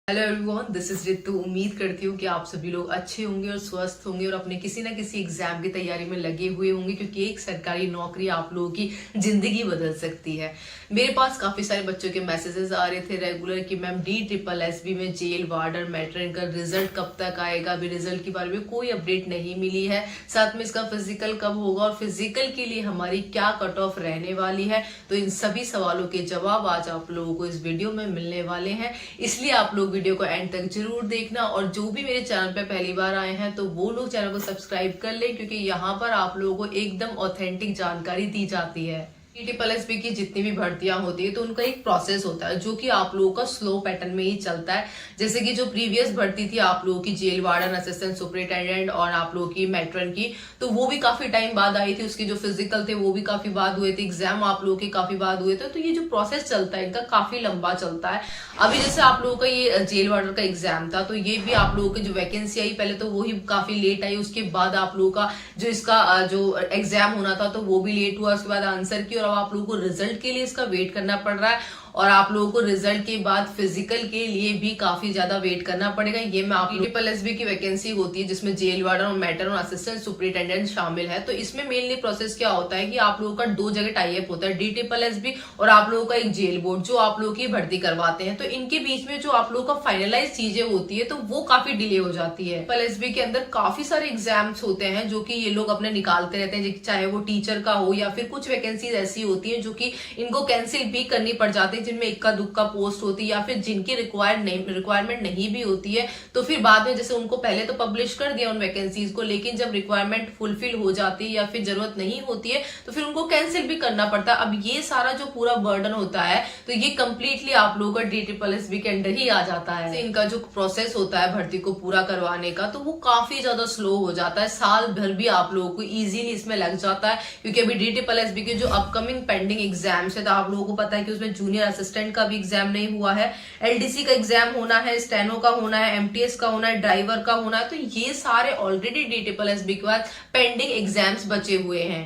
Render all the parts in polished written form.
Hello everyone, this is Ritu. उम्मीद करती हूँ कि आप सभी लोग अच्छे होंगे और स्वस्थ होंगे और अपने किसी ना किसी एग्जाम की तैयारी में लगे हुए होंगे, क्योंकि एक सरकारी नौकरी आप लोगों की जिंदगी बदल सकती है। मेरे पास काफी सारे बच्चों के मैसेजेस आ रहे थे रेगुलर कि मैम DSSB में जेल वार्डन मैट्रिक का रिजल्ट कब तक आएगा। अभी रिजल्ट के बारे में कोई अपडेट नहीं मिली है। साथ में इसका फिजिकल कब होगा और फिजिकल के लिए हमारी क्या कट ऑफ रहने वाली है। तो इन सभी सवालों के जवाब आज आप लोगों को इस वीडियो में मिलने वाले हैं, इसलिए आप लोग वीडियो को एंड तक जरूर देखना। और जो भी मेरे चैनल पे पहली बार आए हैं तो वो लोग चैनल को सब्सक्राइब कर ले, क्योंकि यहाँ पर आप लोगों को एकदम ऑथेंटिक जानकारी दी जाती है। DSSB की जितनी भी भर्तियां होती है तो उनका एक प्रोसेस होता है जो कि आप लोगों का स्लो पैटर्न में ही चलता है। जैसे कि जो प्रीवियस भर्ती थी आप लोगों की जेल वार्डन, असिस्टेंट सुपरिटेंडेंट और आप लोगों की मैट्रन की, तो वो भी काफी टाइम बाद आई थी। उसके जो फिजिकल थे वो भी काफी बाद हुए थे, एग्जाम आप लोगों के काफी बाद हुए थे। तो ये जो प्रोसेस चलता है इनका काफी लंबा चलता है। अभी जैसे आप लोगों का ये जेल वार्डन का एग्जाम था तो ये भी आप लोगों की जो वैकेंसी आई पहले तो वो ही काफी लेट आई। उसके बाद आप लोगों का जो इसका जो एग्जाम होना था तो वो भी लेट हुआ। उसके बाद आंसर की, और अब आप लोगों को रिजल्ट के लिए इसका वेट करना पड़ रहा है। और आप लोगों को रिजल्ट के बाद फिजिकल के लिए भी काफी ज्यादा वेट करना पड़ेगा। ये में आप DSSB की वैकेंसी होती है जिसमें जेल वार्डन और मैट्रन और असिस्टेंट सुपरिटेंडेंट शामिल है। तो इसमें मेनली प्रोसेस क्या होता है कि आप लोगों का दो जगह टाई अप होता है, DSSB और आप लोगों का एक जेल बोर्ड जो आप लोगों की भर्ती करवाते हैं। तो इनके बीच में जो आप लोगों का फाइनलाइज चीजें होती है तो वो काफी डिले हो जाती है। DSSB के अंदर काफी सारे एग्जाम्स होते हैं जो कि ये लोग अपने निकालते रहते हैं, चाहे वो टीचर का हो या फिर कुछ वैकेंसीज ऐसी होती है जो कि इनको कैंसिल भी करनी पड़ जाती है, जिनमें इक्का दुक्का पोस्ट होती है या फिर जिनकी रिक्वायरमेंट नहीं भी होती है। तो फिर बाद में जैसे उनको पहले तो पब्लिश कर दिया उन वैकेंसीज को, लेकिन जब रिक्वायरमेंट फुलफिल हो जाती है या फिर जरूरत नहीं होती है तो फिर उनको कैंसिल भी करना पड़ता है। अब ये सारा जो पूरा बर्डन होता है तो ये कंप्लीटली आप लोगों का DSSB के अंडर ही आ जाता है। इनका जो प्रोसेस होता है भर्ती को पूरा करवाने का तो वो काफी ज्यादा स्लो हो जाता है। साल भर भी आप लोगों को इजीली इसमें लग जाता है, क्योंकि अभी DSSB के जो अपकमिंग पेंडिंग एग्जाम्स है तो आप लोगों को पता है कि उसमें जूनियर असिस्टेंट का भी एग्जाम नहीं हुआ है, LDC का एग्जाम होना है, स्टेनो का होना है, MTS का होना है, ड्राइवर का होना है। तो ये सारे ऑलरेडी DSSB के बाद पेंडिंग एग्जाम्स बचे हुए हैं।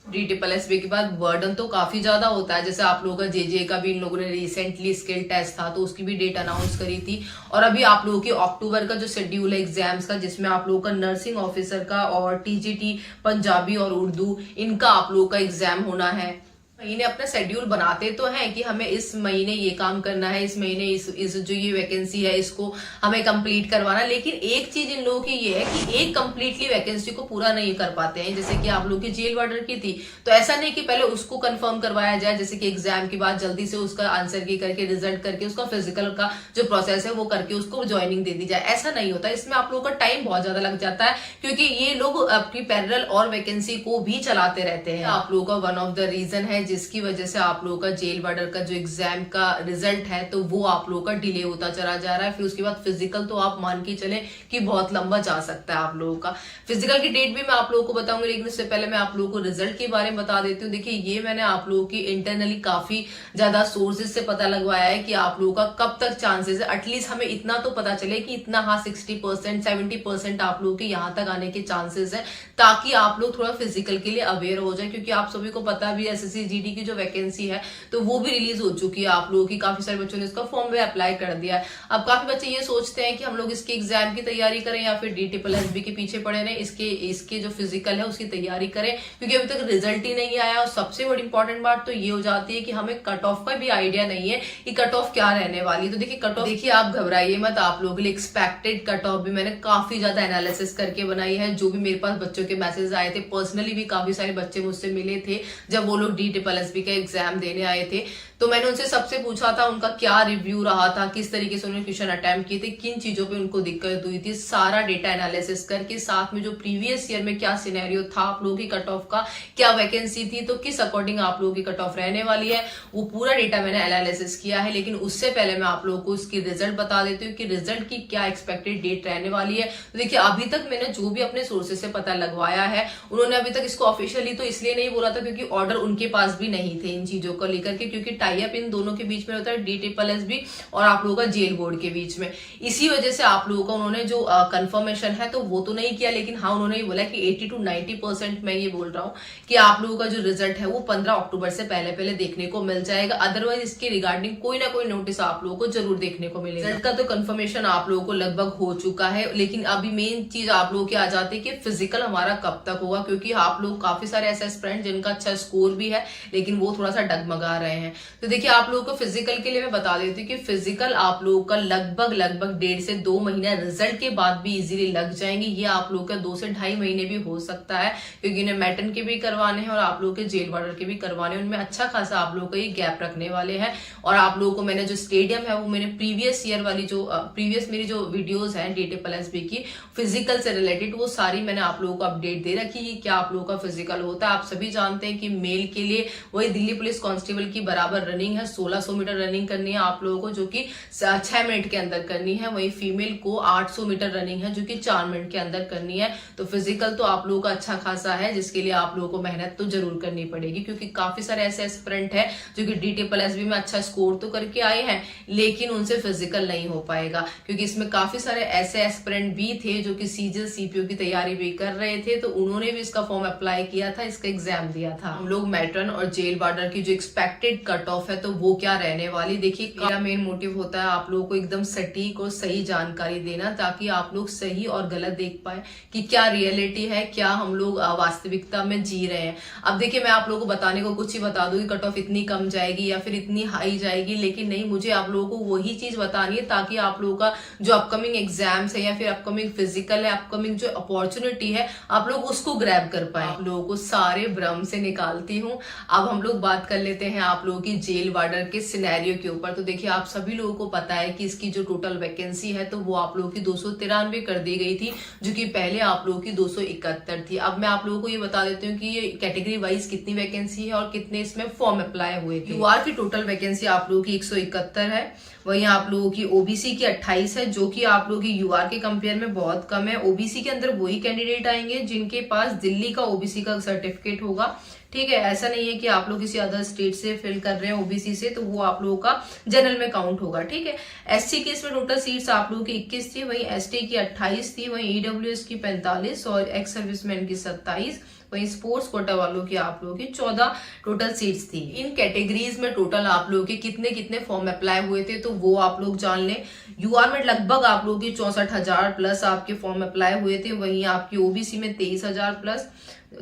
DSSB के बाद बर्डन तो काफी ज्यादा होता है। जैसे आप लोगों का JJ का भी इन लोगों ने रिसेंटली स्किल टेस्ट था तो उसकी भी डेट अनाउंस करी थी। और अभी आप लोगों की अक्टूबर का जो शेड्यूल है एग्जाम्स का, जिसमें आप लोगों का नर्सिंग ऑफिसर का और TGT पंजाबी और उर्दू इनका आप लोगों का एग्जाम होना है। महीने अपना शेड्यूल बनाते तो हैं कि हमें इस महीने ये काम करना है, इस महीने इस जो ये वैकेंसी है इसको हमें कंप्लीट करवाना, लेकिन एक चीज इन लोगों की ये है कि एक कंप्लीटली वैकेंसी को पूरा नहीं कर पाते हैं। जैसे कि आप लोगों की जेल वार्डन की थी तो ऐसा नहीं कि पहले उसको कंफर्म करवाया जाए, जैसे कि एग्जाम के बाद जल्दी से उसका आंसर की करके रिजल्ट करके उसका फिजिकल का जो प्रोसेस है वो करके उसको ज्वाइनिंग दे दी जाए। ऐसा नहीं होता, इसमें आप लोगों का टाइम बहुत ज्यादा लग जाता है, क्योंकि ये लोग अपनी पैरेलल और वैकेंसी को भी चलाते रहते हैं। आप लोगों का वन ऑफ द रीजन है जिसकी वजह से आप लोगों का जेल वार्डन का जो एग्जाम का रिजल्ट है तो वो आप लोगों का डिले होता चला जा रहा है। फिर उसके बाद फिजिकल तो आप मान के चले कि बहुत लंबा जा सकता है आप लोगों का। फिजिकल की डेट भी मैं आप लोगों को बताऊंगी, लेकिन उससे पहले मैं आप लोगों को रिजल्ट के बारे में बता देती हूँ। देखिए, ये मैंने आप लोगों की इंटरनली काफी ज्यादा सोर्सेज से पता लगवाया है कि आप लोगों का कब तक चांसेस है। एटलीस्ट हमें इतना तो पता चले कि इतना, हाँ 60% 70% आप लोगों के यहाँ तक आने के चांसेस है, ताकि आप लोग थोड़ा फिजिकल के लिए अवेयर हो जाए। क्योंकि आप सभी को पता भी SSC GD की जो वैकेंसी है तो वो भी रिलीज हो चुकी है आप लोगों की। काफी सारे बच्चों ने इसका फॉर्म भी अप्लाई कर दिया है। अब काफी बच्चे ये सोचते हैं कि हम लोग इसके एग्जाम की तैयारी करें या फिर DSSB के पीछे पड़े रहे, इसके जो फिजिकल है उसकी तैयारी करें, क्योंकि अभी तक रिजल्ट ही नहीं आया। और सबसे बड़ी इंपॉर्टेंट बात तो ये हो जाती है कि हमें कट ऑफ का भी आइडिया नहीं है कि कट ऑफ क्या रहने वाली है। तो देखिए कट ऑफ, देखिए आप घबराइए मत, आप लोगों के लिए एक्सपेक्टेड कट ऑफ भी मैंने काफी ज्यादा एनालिसिस करके बनाई है। जो भी मेरे पास बच्चों के मैसेज आए थे, पर्सनली भी काफी सारे बच्चे मुझसे मिले थे जब वो लोग DSSB का एग्जाम देने आए थे, तो मैंने उनसे सबसे पूछा था उनका क्या रिव्यू रहा था, किस तरीके से उन्होंने क्वेश्चन अटेम्प्ट किए थे, किन चीजों पे उनको दिक्कत हुई थी। सारा डेटा एनालिसिस करके साथ में जो प्रीवियस ईयर में क्या सिनेरियो था आप लोगों की कट ऑफ का, क्या वैकेंसी थी, तो किस अकॉर्डिंग आप लोगों की कट ऑफ रहने वाली है, वो पूरा डेटा मैंने एनालिसिस किया है। लेकिन उससे पहले मैं आप लोगों को इसकी रिजल्ट बता देती हूँ कि रिजल्ट की क्या एक्सपेक्टेड डेट रहने वाली है। तो देखिए, अभी तक मैंने जो भी अपने सोर्सेज से पता लगवाया है, उन्होंने अभी तक इसको ऑफिशियली तो इसलिए नहीं बोला था क्योंकि ऑर्डर उनके पास भी नहीं थे इन चीजों को लेकर के, क्योंकि टाई अप इन दोनों के बीच में होता है, DSSB और आप लोगों का जेल बोर्ड के बीच में। इसी वजह से आप लोगों का उन्होंने जो कंफर्मेशन है तो वो तो नहीं किया, लेकिन हाँ उन्होंने ये बोला कि 80 to 90% मैं ये बोल रहा हूँ कि आप लोगों का जो रिजल्ट है वो 15 अक्टूबर से पहले पहले देखने को मिल जाएगा। अदरवाइज इसके रिगार्डिंग कोई ना कोई नोटिस आप लोगों को जरूर देखने को मिलेगा। रिजल्ट का तो कंफर्मेशन आप लोगों को लगभग हो चुका है, लेकिन अभी मेन चीज आप लोगों की आ जाती है कि फिजिकल हमारा कब तक होगा, क्योंकि आप लोग काफी सारे ऐसे एस्पिरेंट जिनका अच्छा स्कोर भी है लेकिन वो थोड़ा सा डगमगा रहे हैं। तो देखिए आप लोगों को फिजिकल के लिए मैं बता देती हूँ कि फिजिकल आप लोगों का लगभग 1.5 से 2 महीना रिजल्ट के बाद भी इजीली लग जाएंगे। ये आप लोगों का 2 से 2.5 महीने भी हो सकता है, क्योंकि इन्हें मैटन के भी करवाने हैं और आप लोगों के जेल वार्डर के भी करवाने हैं। उनमें अच्छा खासा आप लोगों को ये गैप रखने वाले हैं। और आप लोगों को मैंने जो स्टेडियम है वो मैंने प्रीवियस ईयर वाली जो प्रीवियस मेरी जो वीडियोस हैं DSSB की फिजिकल से रिलेटेड, वो सारी मैंने आप लोगों को अपडेट दे रखी है क्या आप लोगों का फिजिकल होता है। आप सभी जानते हैं कि मेल के लिए वही दिल्ली पुलिस कांस्टेबल की बराबर रनिंग है, 1600 मीटर रनिंग करनी है आप लोगों को, जो कि 6 मिनट के अंदर करनी है। वही फीमेल को 800 मीटर रनिंग है जो कि 4 मिनट के अंदर करनी है। तो फिजिकल तो आप लोगों का अच्छा खासा है, जिसके लिए आप लोगों को मेहनत तो जरूर करनी पड़ेगी, क्योंकि काफी सारे ऐसे एस्पिरेंट है जो कि DSSB में अच्छा स्कोर तो करके आए हैं लेकिन उनसे फिजिकल नहीं हो पाएगा, क्योंकि इसमें काफी सारे ऐसे एस्पिरेंट भी थे जो कि CGL CPO की तैयारी भी कर रहे थे, तो उन्होंने भी इसका फॉर्म अप्लाई किया था, इसका एग्जाम दिया था। हम लोग मैट्रन और जेल वार्डर की जो एक्सपेक्टेड कट ऑफ है तो वो क्या रहने वाली, देखिए मेरा मेन मोटिव होता है आप लोगों को एकदम सटीक और सही जानकारी देना, ताकि आप लोग सही और गलत देख पाए कि क्या रियलिटी है, क्या हम लोग वास्तविकता में जी रहे हैं। अब देखिए मैं आप लोगों को बताने को कुछ ही बता दूं कि कट ऑफ इतनी कम जाएगी या फिर इतनी हाई जाएगी, लेकिन नहीं, मुझे आप लोगों को वही चीज बतानी है ताकि आप लोगों का जो अपकमिंग एग्जाम्स है या फिर अपकमिंग फिजिकल है, अपकमिंग जो अपॉर्चुनिटी है, आप लोग उसको ग्रैब कर पाए। आप लोगों को सारे भ्रम से निकालती हूँ। अब हम लोग बात कर लेते हैं आप लोगों की जेल वार्डर के सिनेरियो के ऊपर। तो देखिए आप सभी लोगों को पता है कि इसकी जो टोटल वैकेंसी है तो वो आप लोगों की 293 कर दी गई थी, जो कि पहले आप लोगों की 271 थी। अब मैं आप लोगों को ये बता देती हूँ कि ये कैटेगरी वाइज कितनी वैकेंसी है और कितने इसमें फॉर्म अप्लाई हुए थे। यूआर की टोटल वैकेंसी आप लोगों की 171 है, वहीं आप लोगों की ओबीसी की 28 है, जो कि आप लोगों की यूआर के कंपेयर में बहुत कम है। ओबीसी के अंदर वही कैंडिडेट आएंगे जिनके पास दिल्ली का ओबीसी का सर्टिफिकेट होगा, ठीक है। ऐसा नहीं है कि आप लोग किसी अदर स्टेट से फिल कर रहे हैं ओबीसी से तो वो आप लोगों का जनरल में काउंट होगा, ठीक है। एससी की इसमें टोटल सीट्स आप लोगों की 21 थी, वहीं एसटी की 28 थी, वहीं ईडब्ल्यूएस की 45 और एक्स सर्विसमैन की 27, वहीं स्पोर्ट्स कोटा वालों की आप लोगों की 14 टोटल सीट्स थी। इन कैटेगरीज में टोटल आप लोगों के कितने कितने फॉर्म अप्लाई हुए थे तो वो आप लोग जान लें। यूआर में लगभग आप लोगों की 64,000 प्लस आपके फॉर्म अप्लाई हुए थे, वहीं आपकी ओबीसी में 23,000 प्लस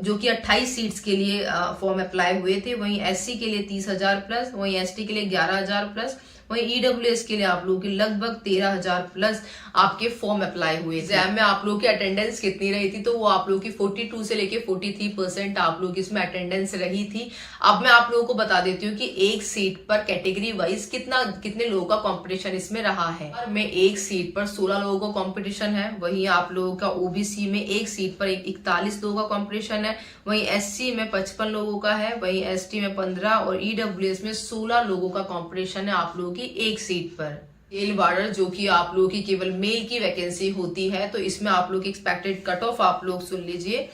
जो कि 28 सीट्स के लिए फॉर्म अप्लाई हुए थे, वहीं एससी के लिए 30,000 प्लस, वहीं एसटी के लिए 11,000 प्लस, वहीं ईडब्ल्यूएस के लिए आप लोगों की लगभग 13,000 प्लस आपके फॉर्म अप्लाई हुए। एग्जाम में आप लोगों की अटेंडेंस कितनी रही थी तो वो आप लोगों की 42 से लेके 43% आप लोग इसमें अटेंडेंस रही थी। अब मैं आप लोगों को बता देती हूँ कि एक सीट पर कैटेगरी वाइज कितने लोगों का कंपटीशन इसमें रहा है। में एक सीट पर 16 लोगों का कंपटीशन है, वहीं आप लोगों का ओबीसी में एक सीट पर 41 लोगों का कंपटीशन है, वहीं एससी में 55 लोगों का है, वहीं एसटी में 15 और ईडब्ल्यूएस में 16 लोगों का कंपटीशन है आप लोगों की एक सीट पर। जेल वार्डर जो कि आप लोगों की केवल मेल की वैकेंसी होती है तो इसमें आप लोग एक्सपेक्टेड कट ऑफ आप लोग सुन लीजिए।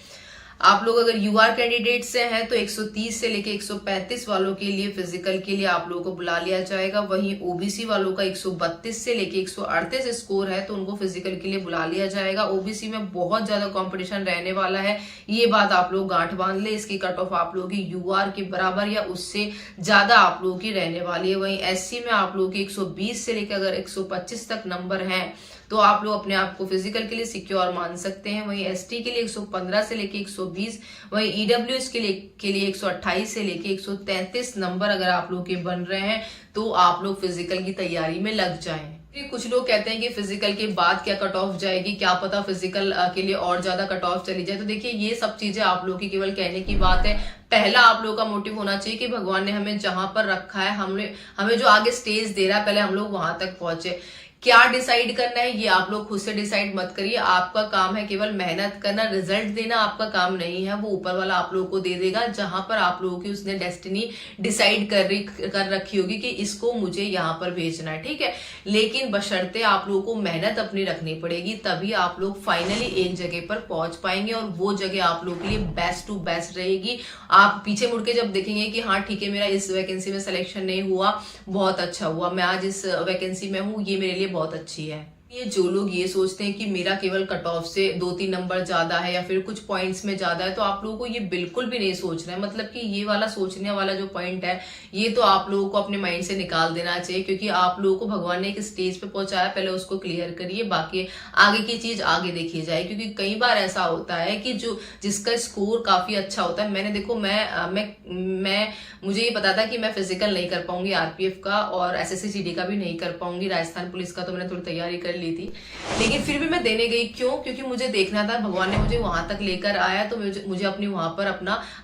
आप लोग अगर यूआर कैंडिडेट से हैं तो 130 से लेके 135 वालों के लिए फिजिकल के लिए आप लोगों को बुला लिया जाएगा, वहीं ओबीसी वालों का 132 से लेके 138 स्कोर है तो उनको फिजिकल के लिए बुला लिया जाएगा। ओबीसी में बहुत ज्यादा कंपटीशन रहने वाला है, ये बात आप लोग गांठ बांध ले। इसकी कट ऑफ आप लोगों की यूआर के बराबर या उससे ज्यादा आप लोगों की रहने वाली है। वहीं एससी में आप लोगों की 120 से लेकर अगर 125 तक नंबर है तो आप लोग अपने आप को फिजिकल के लिए सिक्योर मान सकते हैं। वहीं एसटी के लिए 115 से लेके 120, वहीं ईडब्ल्यूएस के लिए 128 से लेके 133 नंबर अगर आप लोग के बन रहे हैं तो आप लोग फिजिकल की तैयारी में लग जाएं। कुछ लोग कहते हैं कि फिजिकल के बाद क्या कट ऑफ जाएगी, क्या पता फिजिकल के लिए और ज्यादा कट ऑफ चली जाए। तो देखिए ये सब चीजें आप लोग की केवल कहने की बात है। पहला आप लोगों का मोटिव होना चाहिए कि भगवान ने हमें जहां पर रखा है, हमें जो आगे स्टेज दे रहा है पहले हम लोग वहां तक पहुंचे। क्या डिसाइड करना है ये आप लोग खुद से डिसाइड मत करिए। आपका काम है केवल मेहनत करना, रिजल्ट देना आपका काम नहीं है, वो ऊपर वाला आप लोगों को दे देगा, जहां पर आप लोगों की उसने डेस्टिनी डिसाइड कर रखी होगी कि इसको मुझे यहाँ पर भेजना है, ठीक है। लेकिन बशर्ते आप लोगों को मेहनत अपनी रखनी पड़ेगी, तभी आप लोग फाइनली एक जगह पर पहुंच पाएंगे और वो जगह आप लोगों के लिए बेस्ट टू बेस्ट रहेगी। आप पीछे मुड़ के जब देखेंगे कि हाँ ठीक है, मेरा इस वैकेंसी में सिलेक्शन नहीं हुआ, बहुत अच्छा हुआ, मैं आज इस वैकेंसी में हूँ, ये मेरे लिए बहुत अच्छी है। ये जो लोग ये सोचते हैं कि मेरा केवल कट ऑफ से 2-3 नंबर ज्यादा है या फिर कुछ पॉइंट्स में ज्यादा है, तो आप लोगों को ये बिल्कुल भी नहीं सोचना है। मतलब कि ये वाला सोचने वाला जो पॉइंट है, ये तो आप लोगों को अपने माइंड से निकाल देना चाहिए, क्योंकि आप लोगों को भगवान ने एक स्टेज पे पहुंचाया, पहले उसको क्लियर करिए, बाकी आगे की चीज आगे देखी जाए। क्योंकि कई बार ऐसा होता है कि जो जिसका स्कोर काफी अच्छा होता है, मैंने देखो मैं मुझे ये पता था कि मैं फिजिकल नहीं कर पाऊंगी आरपीएफ का, और एसएससी का भी नहीं कर पाऊंगी, राजस्थान पुलिस का तो मैंने थोड़ी तैयारी कर ली थी, लेकिन फिर भी मैं देने गई। क्यों? क्योंकि मुझे देखना था, भगवान ने मुझे वहां तक लेकर आया, तो मुझे अपनी वहां पर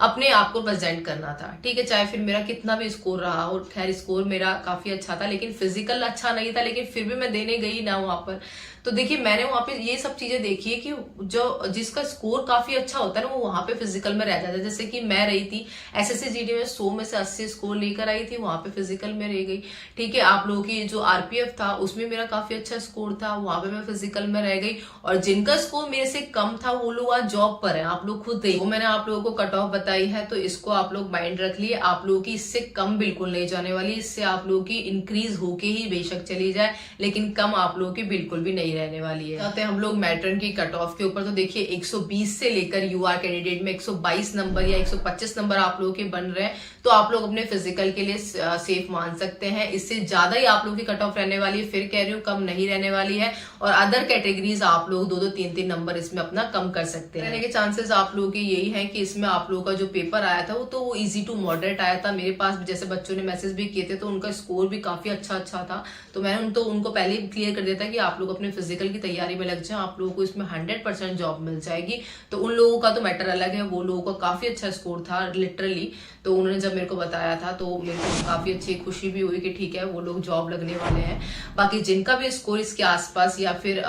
अपने आप को प्रेजेंट करना था, ठीक है। चाहे फिर मेरा कितना भी स्कोर रहा, और खैर स्कोर मेरा काफी अच्छा था, लेकिन फिजिकल अच्छा नहीं था, लेकिन फिर भी मैं देने गई ना वहां पर। तो देखिए मैंने वहां पे ये सब चीजें देखी है कि जो जिसका स्कोर काफी अच्छा होता है ना, वो वहां पे फिजिकल में रह जाता है। जैसे कि मैं रही थी एसएससी में 100 में से 80 स्कोर लेकर आई थी, वहां पे फिजिकल में रह गई, ठीक है। आप लोगों की जो आरपीएफ था उसमें मेरा काफी अच्छा स्कोर था, वहां पे मैं फिजिकल में रह गई, और जिनका स्कोर मेरे से कम था वो लोग आज जॉब पर है। आप लोग खुद देखो, मैंने आप लोगों को कट ऑफ बताई है, तो इसको आप लोग माइंड रख लिए। आप लोगों की इससे कम बिल्कुल नहीं जाने वाली, इससे आप लोगों की इंक्रीज होके ही बेशक चली जाए, लेकिन कम आप लोगों की बिल्कुल भी नहीं रहने वाली है। आते हैं हम लोग मैट्रन की कट ऑफ के ऊपर, तो देखिए 120 से लेकर यूआर कैंडिडेट में 122 नंबर या 125 नंबर आप लोगों के बन रहे हैं, तो आप लोग अपने फिजिकल के लिए सेफ मान सकते हैं। इससे ज्यादा ही आप लोगों की कट ऑफ रहने वाली है, फिर कह रही हूँ कम नहीं रहने वाली है। और अदर कैटेगरीज आप लोग 2-2, 3-3 नंबर इसमें अपना कम कर सकते हैं। रहने के चांसेस आप लोगों के यही है कि इसमें आप लोगों का जो पेपर आया था वो इजी टू मॉडरेट आया था। मेरे पास जैसे बच्चों ने मैसेज भी किए थे, तो उनका स्कोर भी काफी अच्छा था, तो मैंने उनको पहले ही क्लियर कर दिया था कि आप लोग अपने फिजिकल की तैयारी में लग जाए, आप लोगों को इसमें 100% जॉब मिल जाएगी। तो उन लोगों का तो मैटर अलग है, वो लोगों का काफी अच्छा स्कोर था लिटरली, तो उन्होंने जब मेरे को बताया था तो मेरे को काफी अच्छी खुशी भी हुई कि ठीक है वो लोग जॉब लगने वाले हैं। बाकी जिनका भी स्कोर इसके आसपास या फिर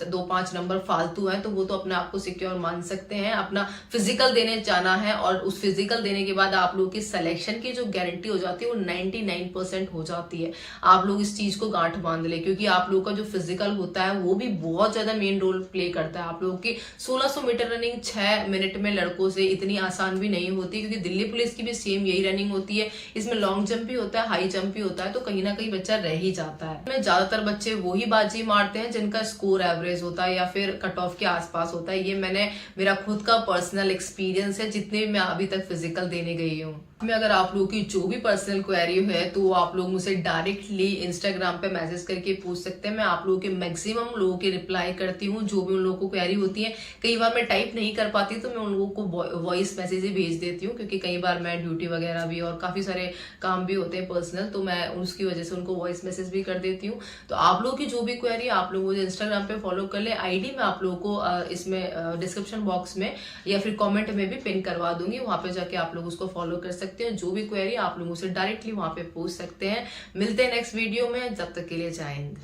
2-5 नंबर फालतू है, तो वो तो अपने आप को सिक्योर मान सकते हैं। अपना फिजिकल देने जाना है, और उस फिजिकल देने के बाद आप लोगों की सिलेक्शन की जो गारंटी हो जाती है वो 99% हो जाती है। आप लोग इस चीज को गांठ बांध ले, क्योंकि आप लोगों का जो फिजिकल होता है वो भी बहुत ज्यादा मेन रोल प्ले करता है। आप लोगों की 1600 मीटर रनिंग 6 मिनट में लड़कों से इतनी आसान भी नहीं होती, क्योंकि दिल्ली पुलिस की भी सेम यही रनिंग होती है। इसमें लॉन्ग जंप भी होता है, हाई जंप भी होता है, तो कहीं ना कहीं बच्चा रह ही जाता है। इसमें ज्यादातर बच्चे वही बाजी मारते हैं जिनका स्कोर एवरेज होता है या फिर कट ऑफ के आसपास होता है। ये मेरा खुद का पर्सनल एक्सपीरियंस है, जितने भी मैं अभी तक फिजिकल देने गई हूँ। में अगर आप लोगों की जो भी पर्सनल क्वेरी है, तो आप लोग मुझे डायरेक्टली इंस्टाग्राम पे मैसेज करके पूछ सकते हैं। मैं आप लोगों के मैक्सिमम लोगों के रिप्लाई करती हूँ, जो भी उन लोगों को क्वेरी होती है। कई बार मैं टाइप नहीं कर पाती, तो मैं उन लोगों को वॉइस मैसेज ही भेज देती हूँ, क्योंकि कई बार मैं ड्यूटी वगैरह भी और काफी सारे काम भी होते हैं पर्सनल, तो मैं उसकी वजह से उनको वॉइस मैसेज भी कर देती हूँ। तो आप लोगों की जो भी क्वेरी आप लोग मुझे इंस्टाग्राम पे फॉलो कर ले। आईडी मैं आप लोगों को इसमें डिस्क्रिप्शन बॉक्स में या फिर कॉमेंट में भी पिन करवा दूंगी, वहां पे जाके आप लोग उसको फॉलो कर सकते हैं। जो भी क्वेरी आप लोगों से डायरेक्टली वहां पे पूछ सकते हैं। मिलते हैं नेक्स्ट वीडियो में, जब तक के लिए जय हिंद।